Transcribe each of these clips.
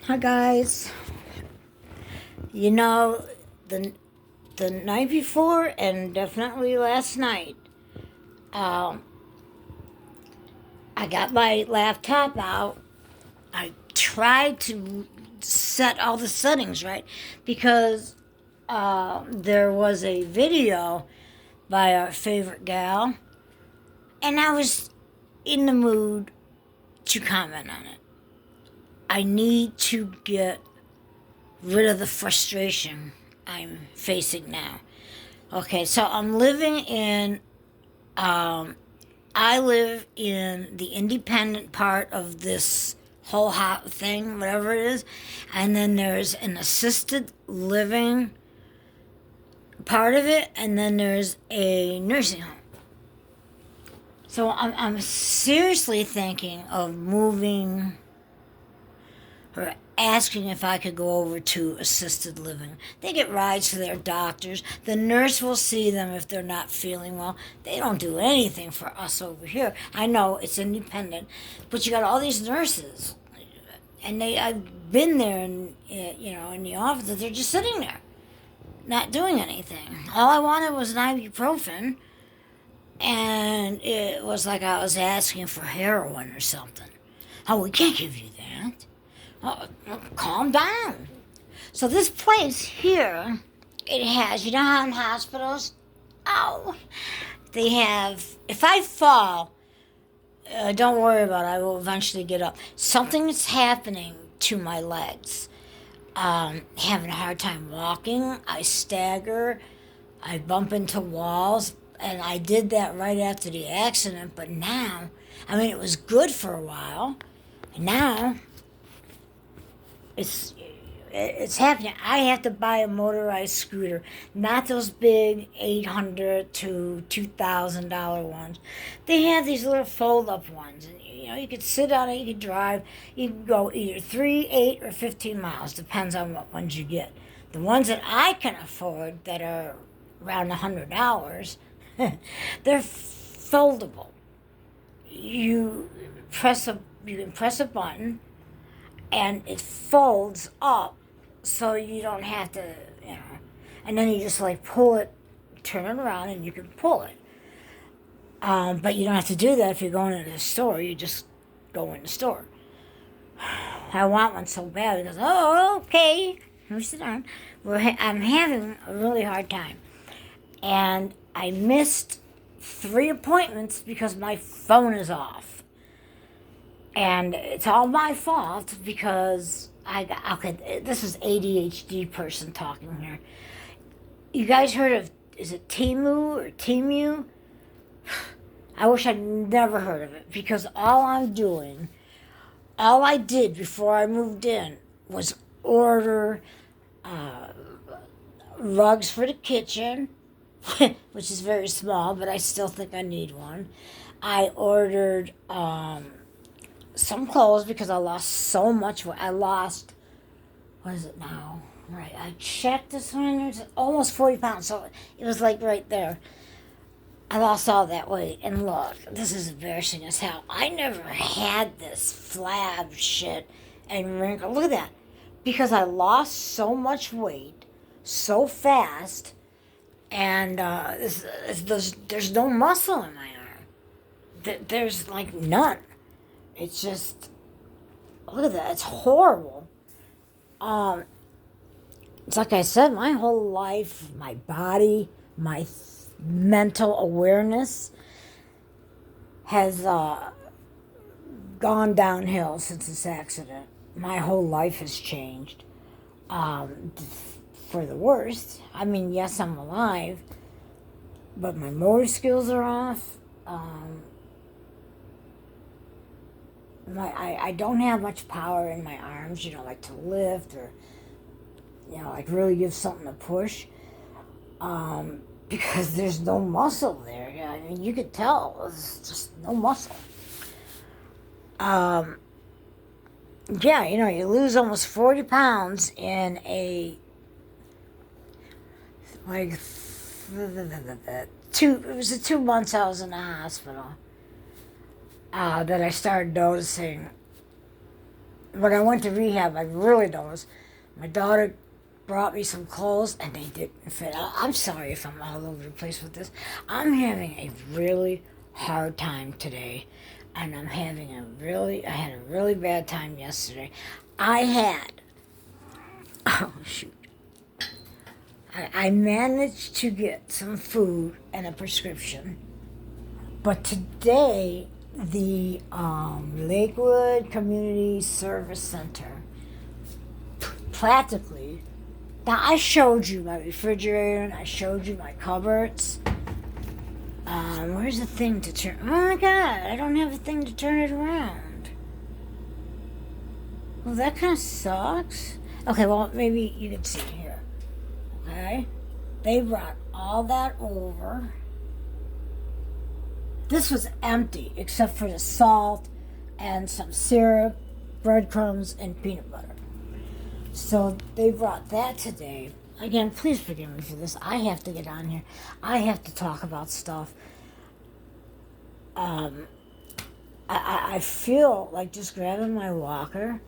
Hi guys. You know, the the night before and definitely last night, um, I got my laptop out. I tried to set all the settings right because there was a video by our favorite gal, and I was in the mood to comment on it. I need to get rid of the frustration I'm facing now. Okay, so I'm living in, I live in the independent part of this whole hot thing, whatever it is. And then there's an assisted living part of it, and then there's a nursing home. So I'm seriously thinking of moving or asking if I could go over to assisted living. They get rides to their doctors. The nurse will see them if they're not feeling well. They don't do anything for us over here. I know it's independent, but you got all these nurses, and I've been there in the office. They're just sitting there, not doing anything. All I wanted was an ibuprofen, and it was like I was asking for heroin or something. Oh, we can't give you that. Oh, calm down. So this place here, it has, you know how in hospitals, oh, they have, if I fall, don't worry about it, I will eventually get up. Something is happening to my legs. Having a hard time walking, I stagger, I bump into walls, and I did that right after the accident, but now, I mean, it was good for a while, and now it's it's happening. I have to buy a motorized scooter, not those big $800 to $2,000 ones. They have these little fold-up ones, and you could sit on it, you could drive, you can go either 3, 8, or 15 miles, depends on what ones you get. The ones that I can afford that are around $100, they're foldable. You you can press a button and it folds up so you don't have to, and then you just like pull it, turn it around, and you can pull it. But you don't have to do that if you're going into the store. You just go in the store. I want one so bad because, oh, okay, here sit down. I'm having a really hard time. And I missed 3 appointments because my phone is off. And it's all my fault because okay, this is ADHD person talking here. You guys heard of, is it temu or temu? I wish I'd never heard of it because all I did before I moved in was order rugs for the kitchen, which is very small, but I still think I need one. I ordered some clothes because I lost so much weight. I lost, what is it now? Right, I checked this one. It's almost 40 pounds, so it was like right there. I lost all that weight, and look, this is embarrassing as hell. I never had this flab shit and wrinkle. Look at that, because I lost so much weight so fast, and there's no muscle in my arm. There's like none. It's just, look at that. It's horrible. Um, it's like I said, my whole life, my body, my mental awareness has gone downhill since this accident. My whole life has changed for the worst. I mean, yes, I'm alive, but my motor skills are off. I don't have much power in my arms, like to lift or, like really give something a push. Because there's no muscle there. I mean, you could tell there's just no muscle. Yeah, you lose almost 40 pounds in like, it was the 2 months I was in the hospital that I started noticing when I went to rehab, I really noticed my daughter brought me some clothes and they didn't fit. I'm sorry if I'm all over the place with this. I'm having a really hard time today, and I had a really bad time yesterday. I had, oh shoot, I managed to get some food and a prescription, but today the Lakewood Community Service Center practically. Now, I showed you my refrigerator and I showed you my cupboards. Where's the thing to turn? Oh my god, I don't have a thing to turn it around. Well, that kind of sucks. Okay, well, maybe you can see here. Okay? They brought all that over. This was empty except for the salt and some syrup, breadcrumbs, and peanut butter. So they brought that today. Again, please forgive me for this. I have to get on here. I have to talk about stuff. I feel like just grabbing my walker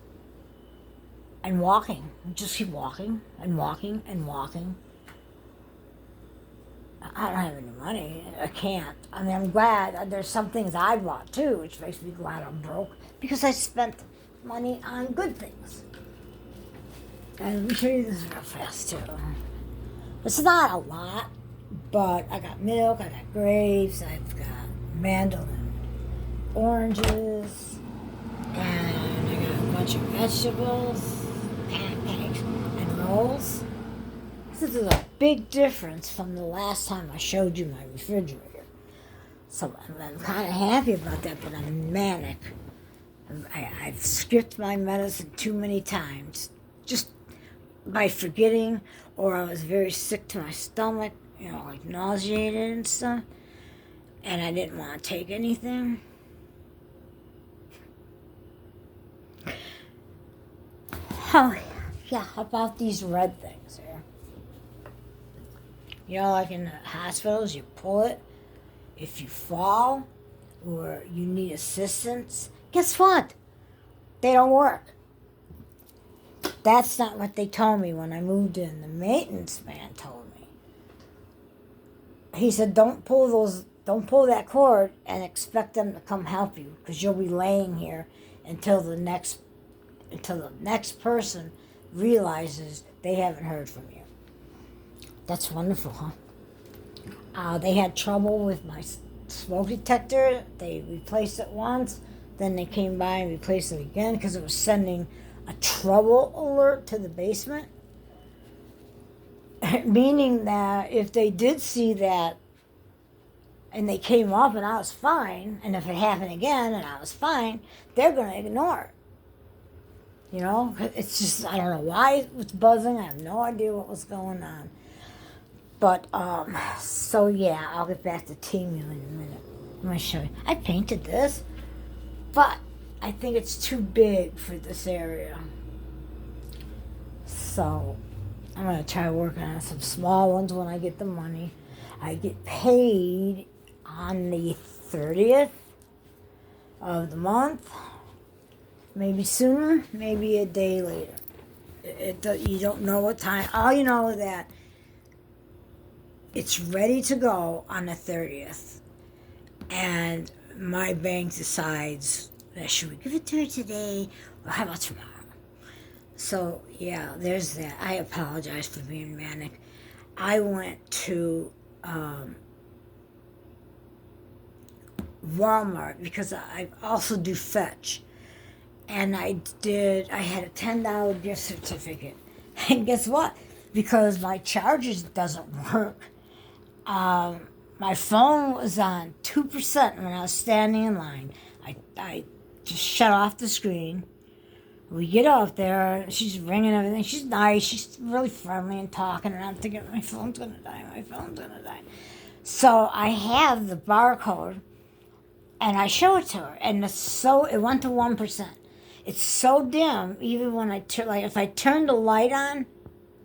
and walking. Just keep walking and walking and walking. I don't have any money. I can't. I mean, I'm glad. There's some things I bought too, which makes me glad I'm broke because I spent money on good things. And let me show you this real fast too. It's not a lot, but I got milk, I got grapes, I've got mandolin oranges, and I got a bunch of vegetables, pancakes, and rolls. This is a big difference from the last time I showed you my refrigerator. So I'm kind of happy about that, but I'm manic. I've skipped my medicine too many times. Just by forgetting, or I was very sick to my stomach, like nauseated and stuff, and I didn't want to take anything. Oh, yeah, how about these red things here? Like in the hospitals, you pull it. If you fall or you need assistance, guess what? They don't work. That's not what they told me when I moved in. The maintenance man told me. He said, don't pull that cord and expect them to come help you, because you'll be laying here until the next person realizes they haven't heard from you. That's wonderful, huh? They had trouble with my smoke detector. They replaced it once. Then they came by and replaced it again because it was sending a trouble alert to the basement, meaning that if they did see that and they came up and I was fine, and if it happened again and I was fine, they're going to ignore it. It's just, I don't know why it was buzzing. I have no idea what was going on. But, so yeah, I'll get back to temu in a minute. I'm going to show you. I painted this, but I think it's too big for this area. So I'm going to try working on some small ones when I get the money. I get paid on the 30th of the month. Maybe sooner, maybe a day later. You don't know what time. All you know is that it's ready to go on the 30th. And my bank decides, should we give it to her today, or how about tomorrow? So, yeah, there's that. I apologize for being manic. I went to Walmart because I also do fetch. And I had a $10 gift certificate. And guess what? Because my charger doesn't work, my phone was on 2% when I was standing in line. I just shut off the screen. We get up there, she's ringing everything. She's nice, she's really friendly and talking, and I'm thinking, my phone's gonna die. So I have the barcode, and I show it to her, and it went to 1%. It's so dim, even when if I turn the light on,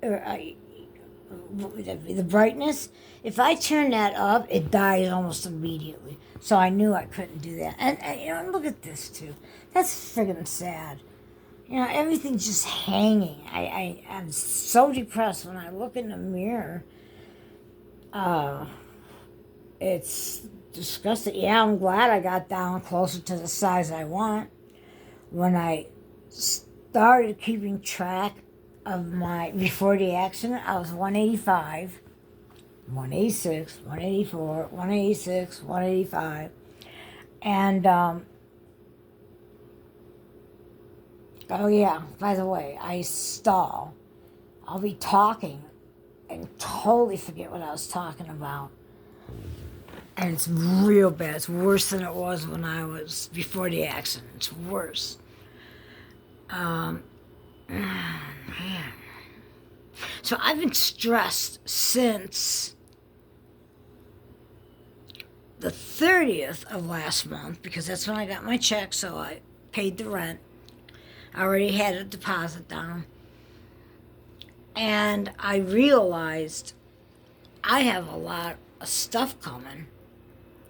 or the brightness, if I turn that up, it dies almost immediately. So I knew I couldn't do that. And look at this too. That's friggin' sad. everything's just hanging. I'm so depressed when I look in the mirror. It's disgusting. Yeah, I'm glad I got down closer to the size I want. When I started keeping track of before the accident, I was 185, 186, 184, 186, 185. And, oh yeah, by the way, I stall. I'll be talking and totally forget what I was talking about. And it's real bad. It's worse than it was when I was before the accident. It's worse. Man. So I've been stressed since the 30th of last month because that's when I got my check, so I paid the rent. I already had a deposit down. And I realized I have a lot of stuff coming,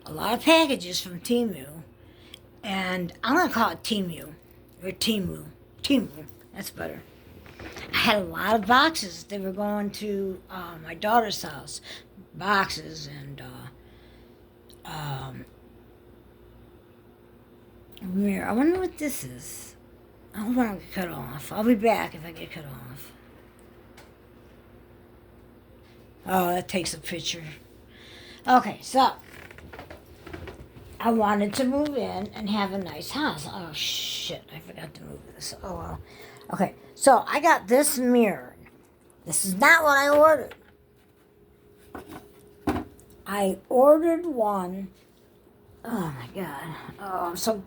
a lot of packages from Temu, and I'm going to call it Temu, or Temu. Temu, that's better. I had a lot of boxes. They were going to my daughter's house, boxes and mirror. I wonder what this is. I hope I don't get cut off. I'll be back if I get cut off. Oh, that takes a picture. Okay, so I wanted to move in and have a nice house. Oh, shit, I forgot to move this. Oh, well. Okay, so I got this mirror. This is not what I ordered. I ordered one. Oh, my God. Oh, I'm so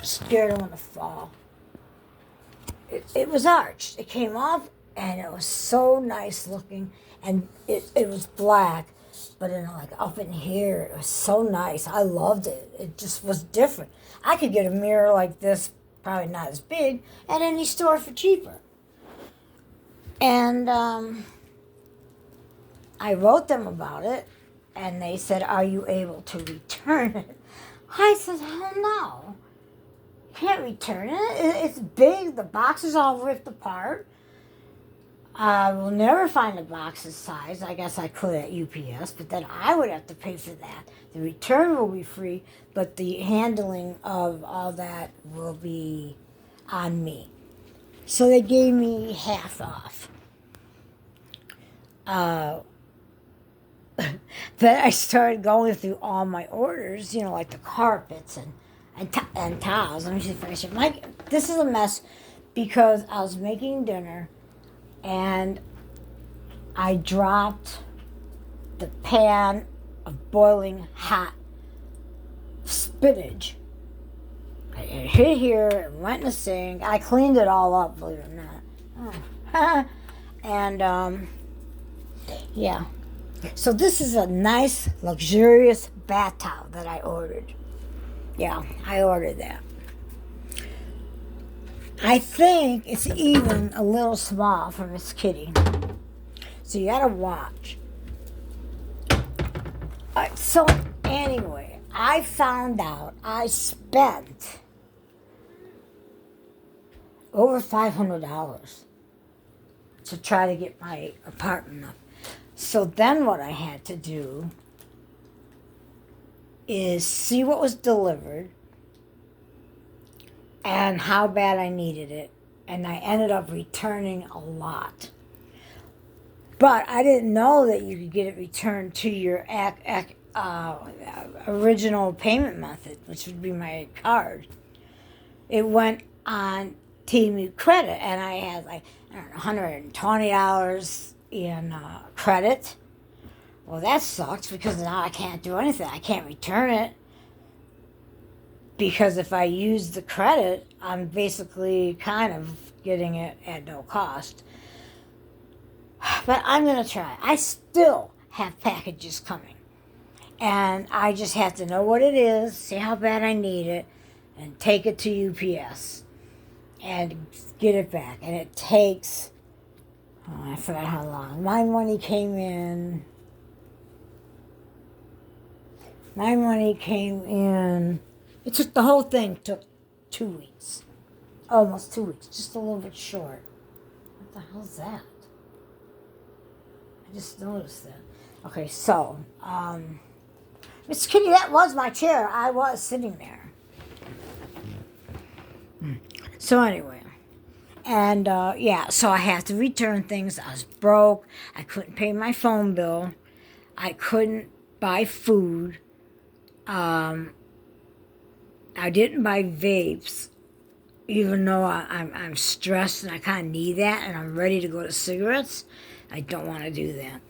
scared I'm going to fall. It was arched. It came off, and it was so nice looking. And it was black, but like up in here, it was so nice. I loved it. It just was different. I could get a mirror like this, probably not as big, at any store for cheaper. And I wrote them about it, and they said, "Are you able to return it?" I said, "Hell no. Can't return it. It's big. The box is all ripped apart. I will never find the box's size. I guess I could at UPS, but then I would have to pay for that. The return will be free, but the handling of all that will be on me." So they gave me half off. Then I started going through all my orders, like the carpets and towels. Let me see if I can. This is a mess because I was making dinner and I dropped the pan of boiling hot spinach. It hit here and went in the sink. I cleaned it all up, believe it or not. And, yeah. So this is a nice, luxurious bath towel that I ordered. Yeah, I ordered that. I think it's even a little small for Miss Kitty. So you gotta watch. So anyway, I found out I spent over $500 to try to get my apartment up. So then what I had to do is see what was delivered and how bad I needed it. And I ended up returning a lot. But I didn't know that you could get it returned to your original payment method, which would be my card. It went on Temu credit, and I had like $120 in credit. Well, that sucks because now I can't do anything. I can't return it because if I use the credit, I'm basically kind of getting it at no cost. But I'm going to try. I still have packages coming. And I just have to know what it is, see how bad I need it, and take it to UPS and get it back. And it takes, I forgot how long. My money came in, the whole thing took 2 weeks. Almost 2 weeks, just a little bit short. What the hell's that? I just noticed that. Okay, so, Miss Kitty, that was my chair. I was sitting there. So anyway, and yeah, so I had to return things. I was broke. I couldn't pay my phone bill. I couldn't buy food. I didn't buy vapes, even though I'm stressed and I kind of need that, and I'm ready to go to cigarettes. I don't want to do that.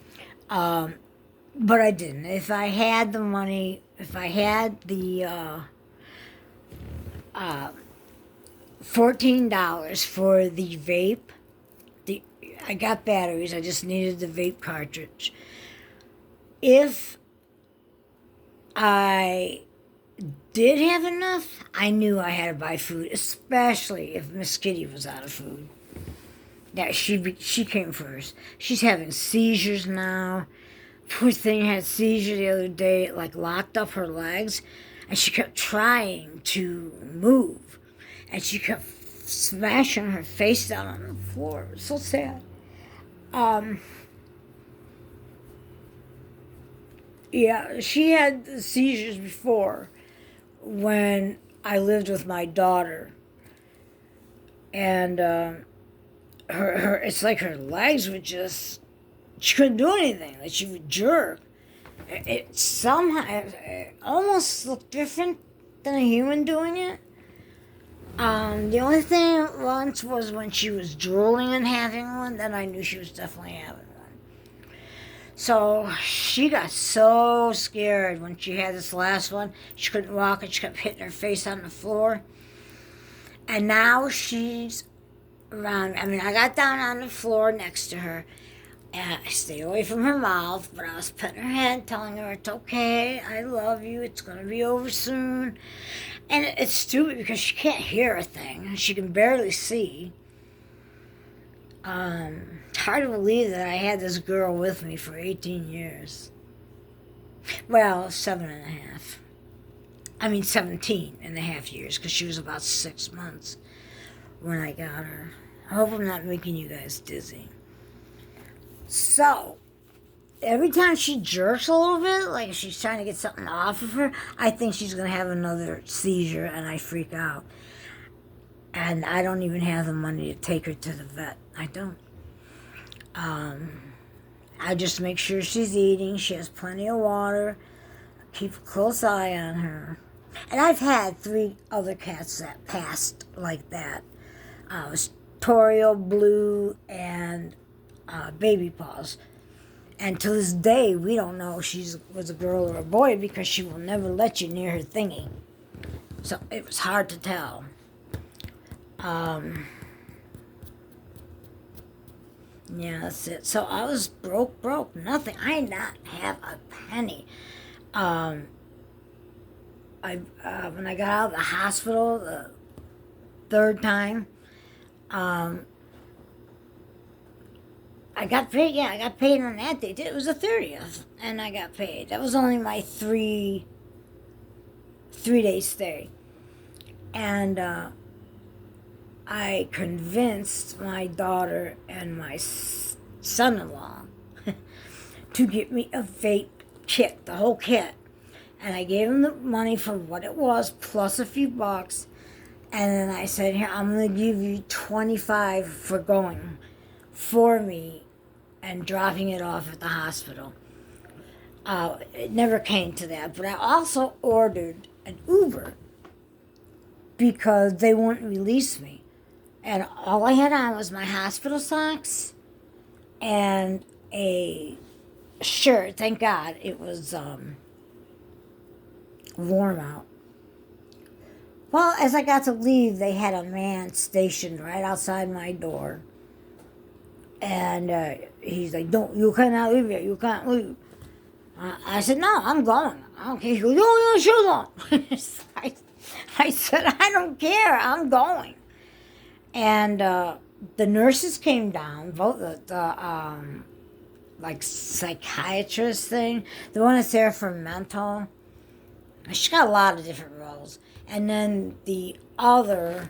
But I didn't. If I had the money, if I had the $14 for the vape, I got batteries. I just needed the vape cartridge. If I did have enough, I knew I had to buy food, especially if Miss Kitty was out of food. Yeah, she came first. She's having seizures now. Poor thing had seizure the other day. It like locked up her legs, and she kept trying to move, and she kept smashing her face down on the floor. It was so sad. Yeah, she had seizures before when I lived with my daughter, and her it's like her legs would just, she couldn't do anything. Like she would jerk. It somehow it almost looked different than a human doing it. The only thing once was when she was drooling and having one, then I knew she was definitely having one. So she got so scared when she had this last one. She couldn't walk and she kept hitting her face on the floor. And now she's around. I mean, I got down on the floor next to her. And I stayed away from her mouth, but I was petting her head, telling her it's okay, I love you, it's going to be over soon. And it's stupid because she can't hear a thing. She can barely see. It's hard to believe that I had this girl with me for 18 years. Well, 7.5. I mean 17.5 years, because she was about 6 months when I got her. I hope I'm not making you guys dizzy. So, every time she jerks a little bit, like she's trying to get something off of her, I think she's going to have another seizure, and I freak out. And I don't even have the money to take her to the vet. I don't. I just make sure she's eating, she has plenty of water, keep a close eye on her. And I've had 3 other cats that passed like that. It was Torio, Blue, and Baby Paws. And to this day, we don't know if she was a girl or a boy because she will never let you near her thingy. So it was hard to tell. Yeah, that's it. So I was broke, nothing. I did not have a penny. When I got out of the hospital the 3rd time, I got paid. Yeah, I got paid on that day. It was the 30th, and I got paid. That was only my 3-day stay, and I convinced my daughter and my son-in-law to get me a vape kit, the whole kit, and I gave them the money for what it was plus a few bucks, and then I said, "Here, I'm going to give you $25 for going for me and dropping it off at the hospital." It never came to that, but I also ordered an Uber because they wouldn't release me. And all I had on was my hospital socks and a shirt. Thank God it was warm out. Well, as I got to leave, they had a man stationed right outside my door. And he's like, you cannot leave yet. You can't leave. I said, no, I'm going. I don't care. He goes, no, sure don't. I said, I don't care. I'm going. And the nurses came down, both the like psychiatrist thing, the one that's there for mental. She's got a lot of different roles. And then the other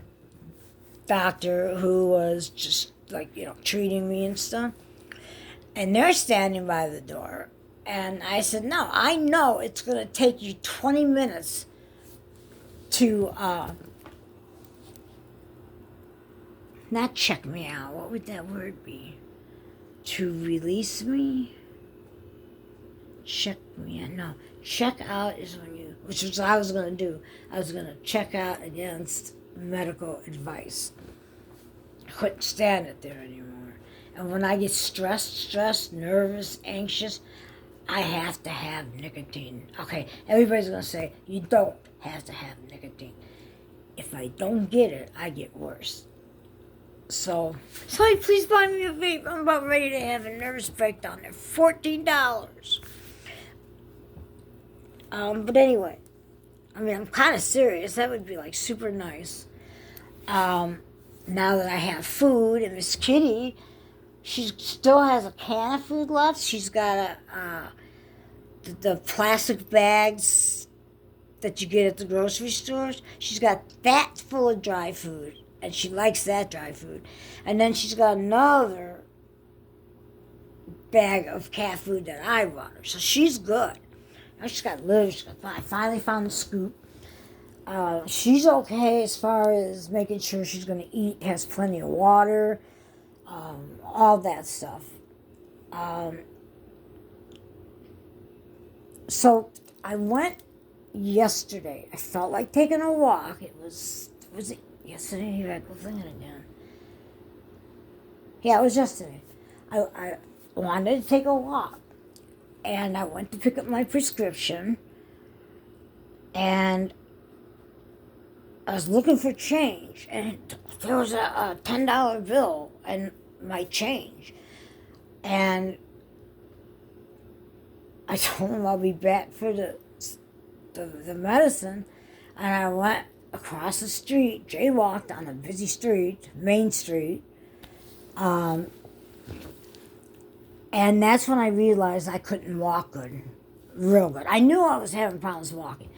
doctor who was just like, treating me and stuff. And they're standing by the door. And I said, no, I know it's going to take you 20 minutes to not check me out. What would that word be? To release me? Check me out. No, check out is when you, which is what I was going to do. I was going to check out against medical advice. I couldn't stand it there anymore. And when I get stressed, nervous, anxious, I have to have nicotine. Okay, everybody's going to say, you don't have to have nicotine. If I don't get it, I get worse. So, somebody please buy me a vape. I'm about ready to have a nervous breakdown. They're $14. But anyway, I mean, I'm kind of serious. That would be like super nice. Now that I have food, and Miss Kitty, she still has a can of food left. She's got the plastic bags that you get at the grocery stores. She's got that full of dry food, and she likes that dry food. And then she's got another bag of cat food that I bought her. So she's good. Now she's got liver. I finally found the scoop. She's okay as far as making sure she's going to eat, has plenty of water, all that stuff. So I went yesterday. I felt like taking a walk. Was it yesterday? I go thinking again. Yeah, it was yesterday. I wanted to take a walk. And I went to pick up my prescription. And I was looking for change. And there was a $10 bill and my change. And I told him I'll be back for the medicine. And I went across the street, jaywalked on a busy street, Main Street. And that's when I realized I couldn't walk good, real good. I knew I was having problems walking.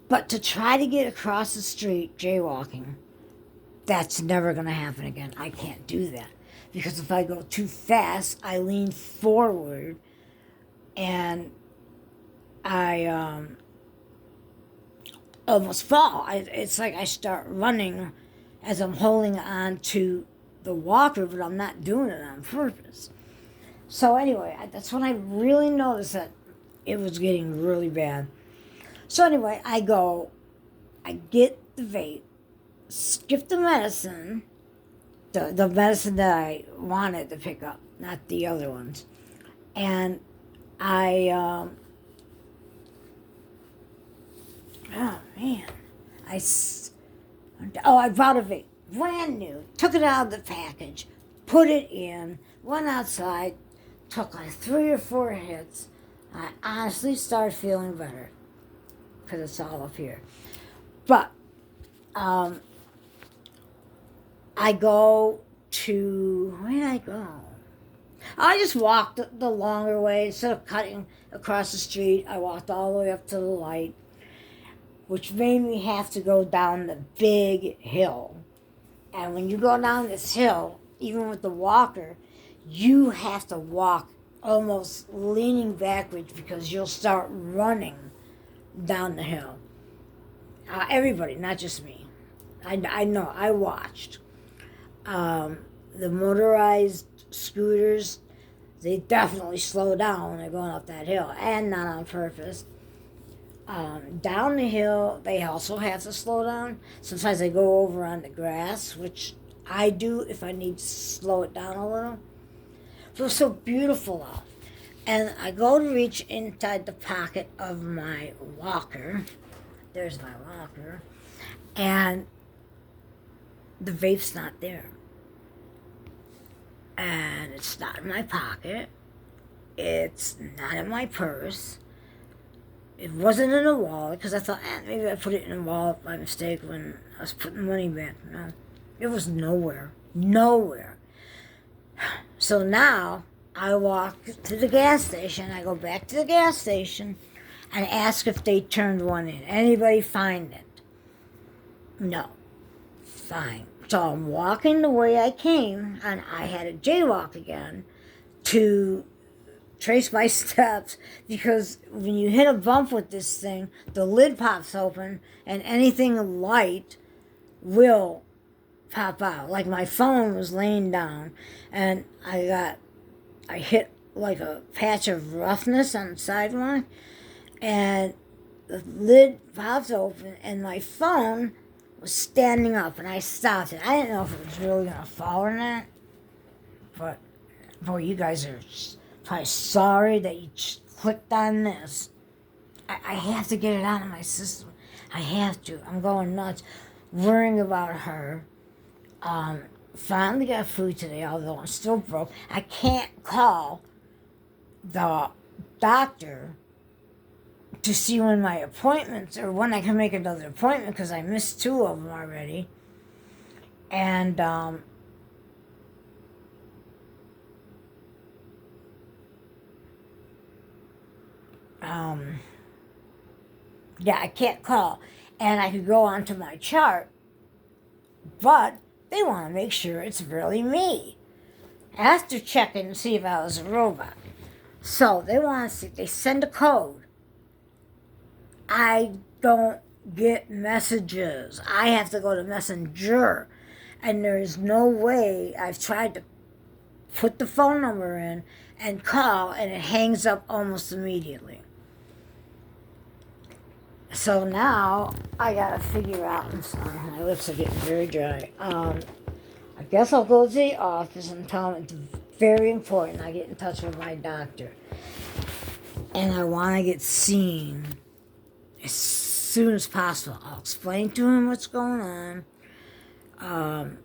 But to try to get across the street jaywalking, that's never going to happen again. I can't do that. Because if I go too fast, I lean forward and I almost fall. It's like I start running as I'm holding on to the walker, but I'm not doing it on purpose. So anyway, that's when I really noticed that it was getting really bad. So anyway, I get the vape, skip the medicine, the medicine that I wanted to pick up, not the other ones. And I bought a vape, brand new, took it out of the package, put it in, went outside, took like 3 or 4 hits. I honestly started feeling better because it's all up here. But I go to, where did I go? I just walked the longer way. Instead of cutting across the street, I walked all the way up to the light, which made me have to go down the big hill. And when you go down this hill, even with the walker, you have to walk almost leaning backwards because you'll start running down the hill. Everybody, not just me. I know, I watched. The motorized scooters, they definitely slow down when they're going up that hill, and not on purpose. Down the hill, they also have to slow down. Sometimes they go over on the grass, which I do if I need to slow it down a little. It was so beautiful out. And I go to reach inside the pocket of my walker. There's my walker. And the vape's not there. And it's not in my pocket. It's not in my purse. It wasn't in a wallet, because I thought, maybe I put it in a wallet by mistake when I was putting money back. No, it was nowhere. Nowhere. So now I walk to the gas station. I go back to the gas station and ask if they turned one in. Anybody find it? No. Fine. So I'm walking the way I came, and I had to jaywalk again to trace my steps, because when you hit a bump with this thing, the lid pops open and anything light will pop out. Like my phone was laying down, and I hit like a patch of roughness on the sidewalk, and the lid pops open, and my phone was standing up, and I stopped it. I didn't know if it was really gonna fall or not, but boy, you guys are probably sorry that you clicked on this. I have to get it out of my system. I have to. I'm going nuts, worrying about her. Finally got food today, although I'm still broke. I can't call the doctor to see when my appointments, or when I can make another appointment, because I missed 2 of them already. And yeah, I can't call. And I could go onto my chart, but they want to make sure it's really me after checking to see if I was a robot. So they want to see, they send a code. I don't get messages. I have to go to Messenger, and there's no way. I've tried to put the phone number in and call, and it hangs up almost immediately. So now I gotta figure out. I'm sorry, my lips are getting very dry. I guess I'll go to the office and tell them it's very important I get in touch with my doctor, and I want to get seen as soon as possible. I'll explain to him what's going on, and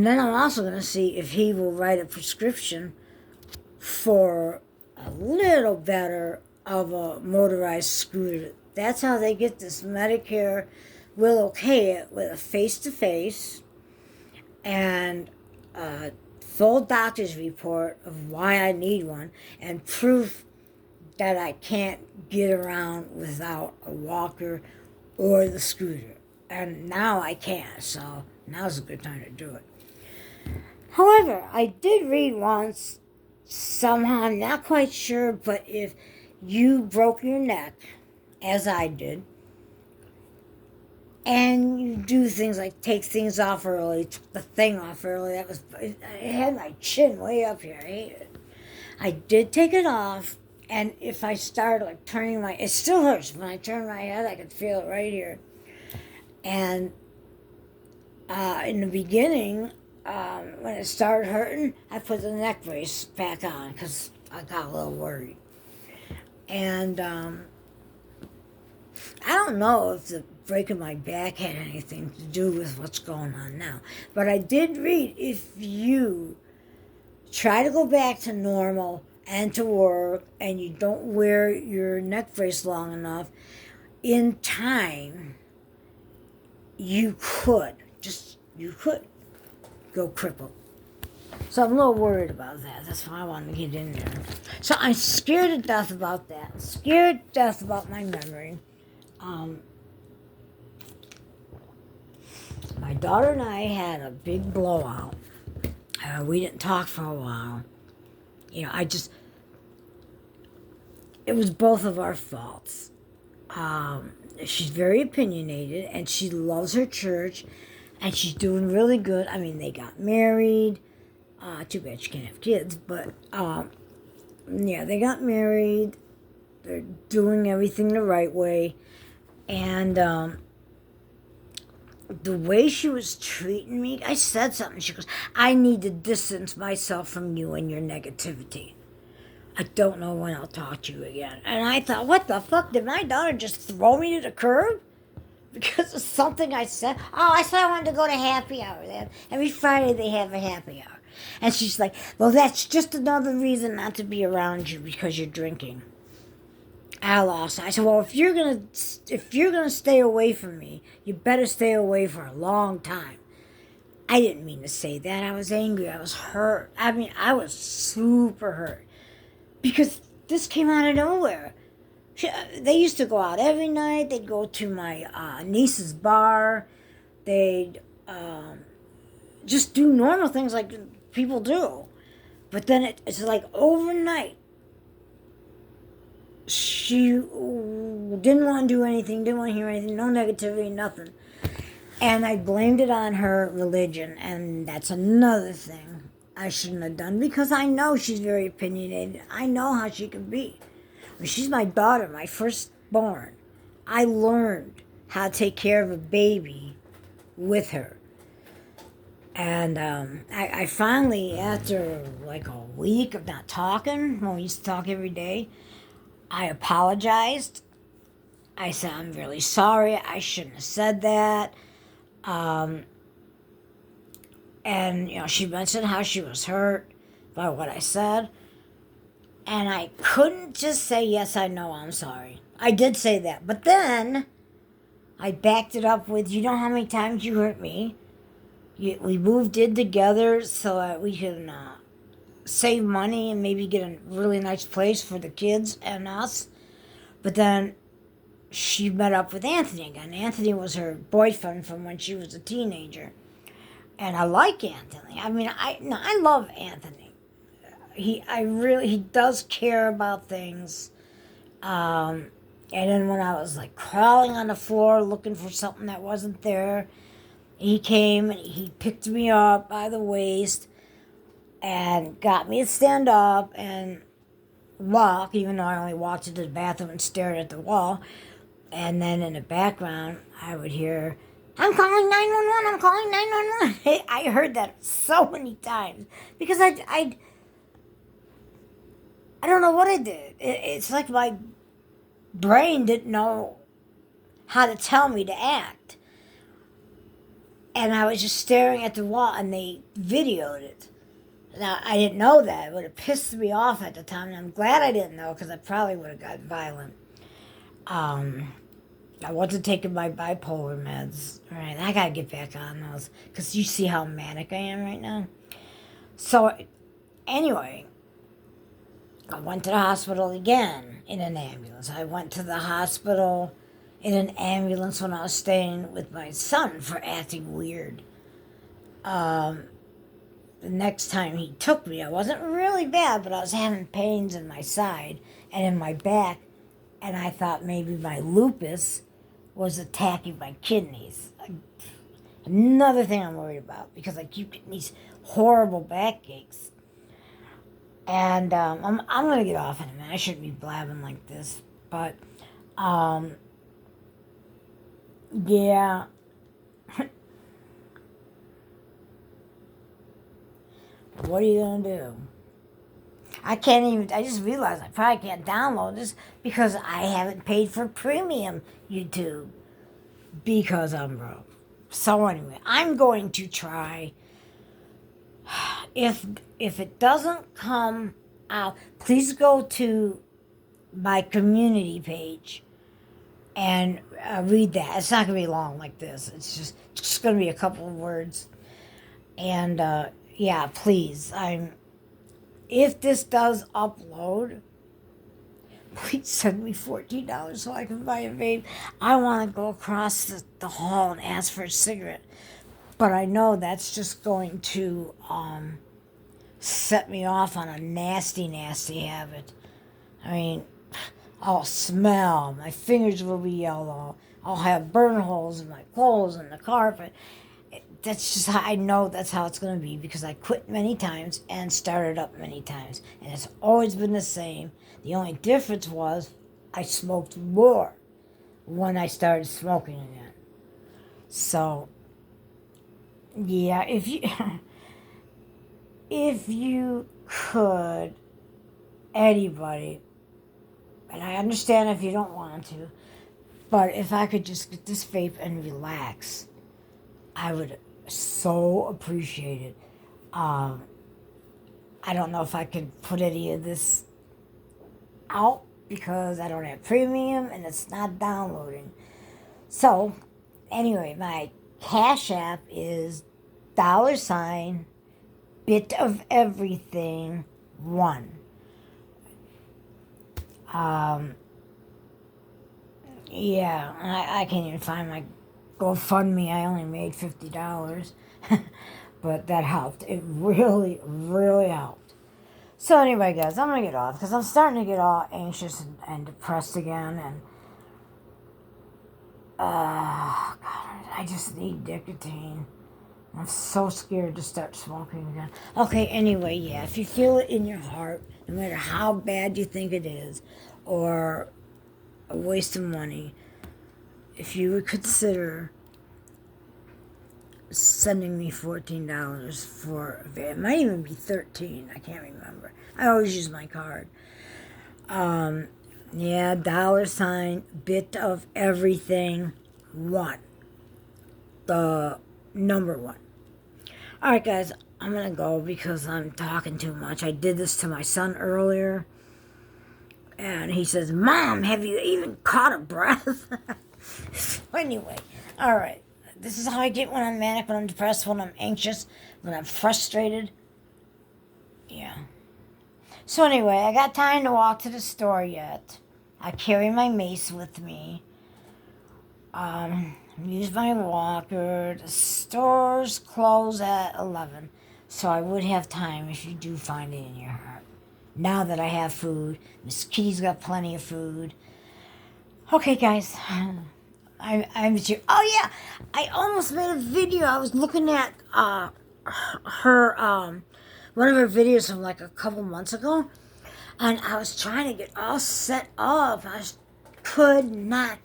then I'm also going to see if he will write a prescription for a little better of a motorized scooter. That's how they get this. Medicare will okay it with a face-to-face and a full doctor's report of why I need one, and proof that I can't get around without a walker or the scooter. And now I can, so now's a good time to do it. However, I did read once, somehow, I'm not quite sure, but if you broke your neck, as I did, and you do things like take things off early, took the thing off early, it had my chin way up here, I hate it. I did take it off, and if I started like turning it still hurts. When I turn my head, I could feel it right here. And in the beginning, when it started hurting, I put the neck brace back on because I got a little worried. And I don't know if the breaking my back had anything to do with what's going on now. But I did read, if you try to go back to normal and to work, and you don't wear your neck brace long enough, in time, you could go crippled. So I'm a little worried about that. That's why I wanted to get in there. So I'm scared to death about that. I'm scared to death about my memory. My daughter and I had a big blowout. We didn't talk for a while. You know, it was both of our faults. She's very opinionated, and she loves her church, and she's doing really good. I mean, they got married. Too bad she can't have kids, but yeah, they got married. They're doing everything the right way, and the way she was treating me, I said something. She goes, "I need to distance myself from you and your negativity. I don't know when I'll talk to you again." And I thought, what the fuck? Did my daughter just throw me to the curb? Because of something I said? Oh, I said I wanted to go to happy hour. Every Friday they have a happy hour. And she's like, well, that's just another reason not to be around you because you're drinking. I lost. I said, well, if you're gonna stay away from me, you better stay away for a long time. I didn't mean to say that. I was angry. I was hurt. I mean, I was super hurt. Because this came out of nowhere. They used to go out every night. They'd go to my niece's bar. They'd just do normal things like people do. But then it's like overnight, she didn't want to do anything, didn't want to hear anything, no negativity, nothing. And I blamed it on her religion, and that's another thing I shouldn't have done because I know she's very opinionated. I know how she can be. She's my daughter, my firstborn. I learned how to take care of a baby with her. And I finally, after like a week of not talking, when we used to talk every day, I apologized. I said, I'm really sorry. I shouldn't have said that. Um, and, she mentioned how she was hurt by what I said. And I couldn't just say, yes, I know, I'm sorry. I did say that. But then I backed it up with, you know how many times you hurt me? We moved in together so that we can save money and maybe get a really nice place for the kids and us. But then she met up with Anthony again. Anthony was her boyfriend from when she was a teenager. And I like Anthony. I mean, I love Anthony. He does care about things. And then when I was like crawling on the floor looking for something that wasn't there, he came and he picked me up by the waist and got me to stand up and walk, even though I only walked into the bathroom and stared at the wall. And then in the background, I would hear, I'm calling 911, I'm calling 911. I heard that so many times because I don't know what I did. It's like my brain didn't know how to tell me to act. And I was just staring at the wall and they videoed it. Now, I didn't know that. It would have pissed me off at the time. And I'm glad I didn't know because I probably would have gotten violent. I wasn't taking my bipolar meds. Right, I got to get back on those because you see how manic I am right now. So, anyway, I went to the hospital again in an ambulance. I went to the hospital in an ambulance when I was staying with my son for acting weird. The next time he took me, I wasn't really bad, but I was having pains in my side and in my back, and I thought maybe my lupus was attacking my kidneys. Another thing I'm worried about because I keep getting these horrible backaches. And I'm going to get off in a minute. I shouldn't be blabbing like this. But, yeah. What are you going to do? I just realized I probably can't download this because I haven't paid for premium YouTube because I'm broke. So anyway, I'm going to try. If it doesn't come out, please go to my community page and read that. It's not going to be long like this. It's just going to be a couple of words. And yeah, please, if this does upload, please send me $14 so I can buy a vape. I want to go across the hall and ask for a cigarette. But I know that's just going to set me off on a nasty, nasty habit. I mean, I'll smell, my fingers will be yellow, I'll have burn holes in my clothes and the carpet. That's just how I know that's how it's going to be because I quit many times and started up many times. And it's always been the same. The only difference was I smoked more when I started smoking again. So, yeah, if you could, anybody, and I understand if you don't want to, but if I could just get this vape and relax, I would so appreciate it. I don't know if I could put any of this out because I don't have premium and it's not downloading. So, anyway, my Cash App is $ bit of everything 1. Yeah, I can't even find my GoFundMe. I only made $50. But that helped. It really, really helped. So anyway, guys, I'm going to get off because I'm starting to get all anxious and depressed again. And, God, I just need nicotine. I'm so scared to start smoking again. Okay, anyway, yeah, if you feel it in your heart, no matter how bad you think it is, or a waste of money, if you would consider sending me $14 for, it might even be 13, I can't remember. I always use my card. Yeah, $ bit of everything, one. The number one. Alright, guys, I'm going to go because I'm talking too much. I did this to my son earlier. And he says, Mom, have you even caught a breath? Anyway, alright. This is how I get when I'm manic, when I'm depressed, when I'm anxious, when I'm frustrated. Yeah. So anyway, I got time to walk to the store yet. I carry my mace with me. Use my walker. The stores close at 11, so I would have time if you do find it in your heart. Now that I have food, Miss Kitty's got plenty of food. Okay, guys, I'm sure. Oh yeah, I almost made a video. I was looking at her one of her videos from like a couple months ago, and I was trying to get all set up. Could not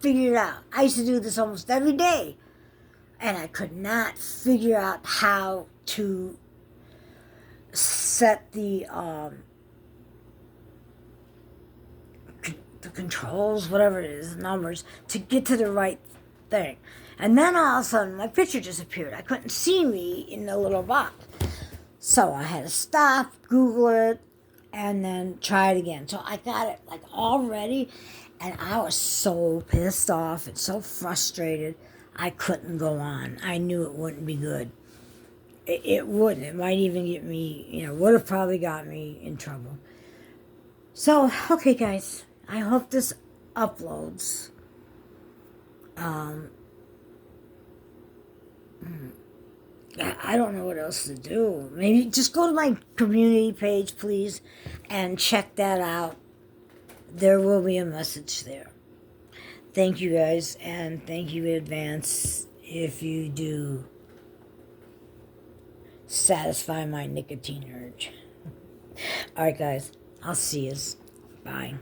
figure it out. I used to do this almost every day, and I could not figure out how to set the controls, whatever it is, numbers, to get to the right thing. And then all of a sudden, my picture disappeared. I couldn't see me in the little box. So I had to stop, Google it, and then try it again. So I got it like all ready, and I was so pissed off and so frustrated, I couldn't go on. I knew it wouldn't be good. It wouldn't. It might even get me, would have probably got me in trouble. So, okay, guys, I hope this uploads. I don't know what else to do. Maybe just go to my community page, please, and check that out. There will be a message there. Thank you, guys, and thank you in advance if you do satisfy my nicotine urge. All right, guys, I'll see you. Bye.